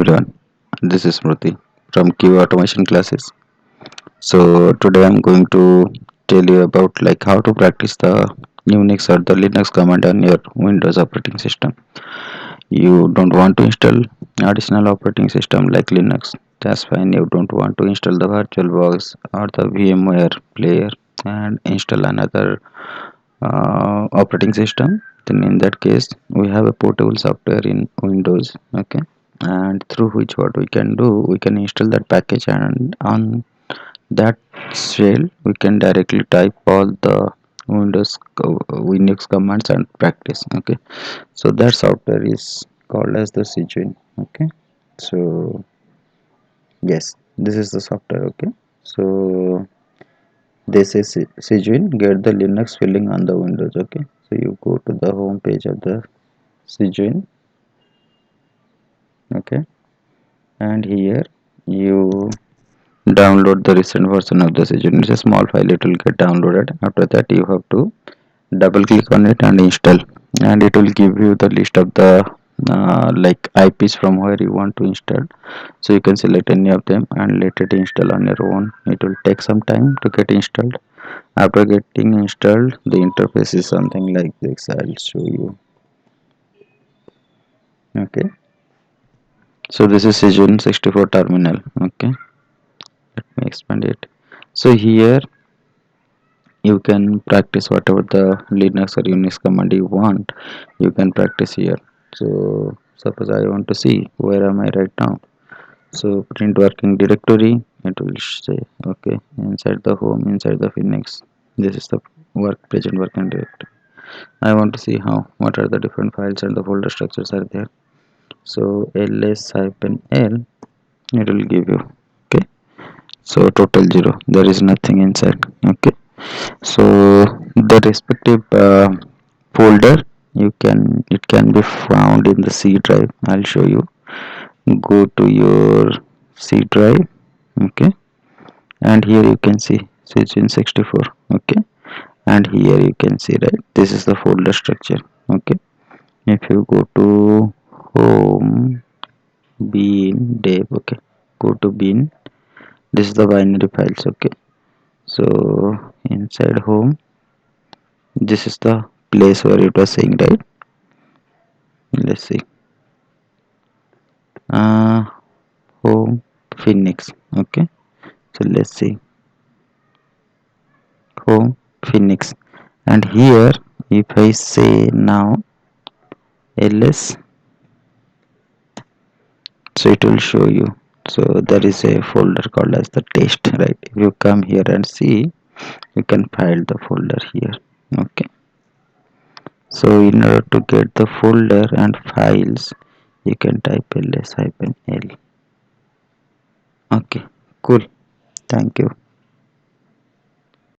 everyone, this is Smriti from Q Automation Classes. So today I'm going to tell you about like how to practice the Unix or the Linux command on your Windows operating system. You don't want to install additional operating system like Linux. That's fine. You don't want to install the VirtualBox or the VMware player and install another operating system. Then in that case, we have a portable software in Windows. Okay, and through which what we can do, we can install that package, and on that shell we can directly type all the Windows commands and practice. Okay, so that software is called as the Cgin. Okay, so yes, this is the software. Okay, so this is Cgin get the Linux filling on the Windows. Okay, so you go to the home page of the Cgin. Okay, and here you download the recent version of the Cgin. It's a small file, it will get downloaded. After that you have to double click on it and install, and it will give you the list of the like IPs from where you want to install. So you can select any of them and let it install on your own. It will take some time to get installed. After getting installed, the interface is something like this. I'll show you. Okay, so this is Cgin 64 terminal. Okay, let me expand it. So here you can practice whatever the Linux or Unix command you want. You can practice here. So suppose I want to see where am I right now. So print working directory, it will say okay, inside the home, inside the Phoenix, this is the present working directory. I want to see how what are the different files and the folder structures are there. So ls-l, it will give you. Okay, so total 0, there is nothing inside. Okay, so the respective folder, it can be found in the C drive. I'll show you. Go to your C drive. Okay, and here you can see switch in 64. Okay, and here you can see, right, this is the folder structure. Okay, if you go to home, bin, dev. Okay, go to bin, this is the binary files. Okay, so inside home, this is the place where it was saying, right. Let's see, uh home Phoenix. Okay, so let's see home Phoenix, and here if I say now ls, so it will show you. So there is a folder called as the test, right. If you come here and see, you can find the folder here. Okay, so in order to get the folder and files, you can type ls-l. Okay, cool, thank you.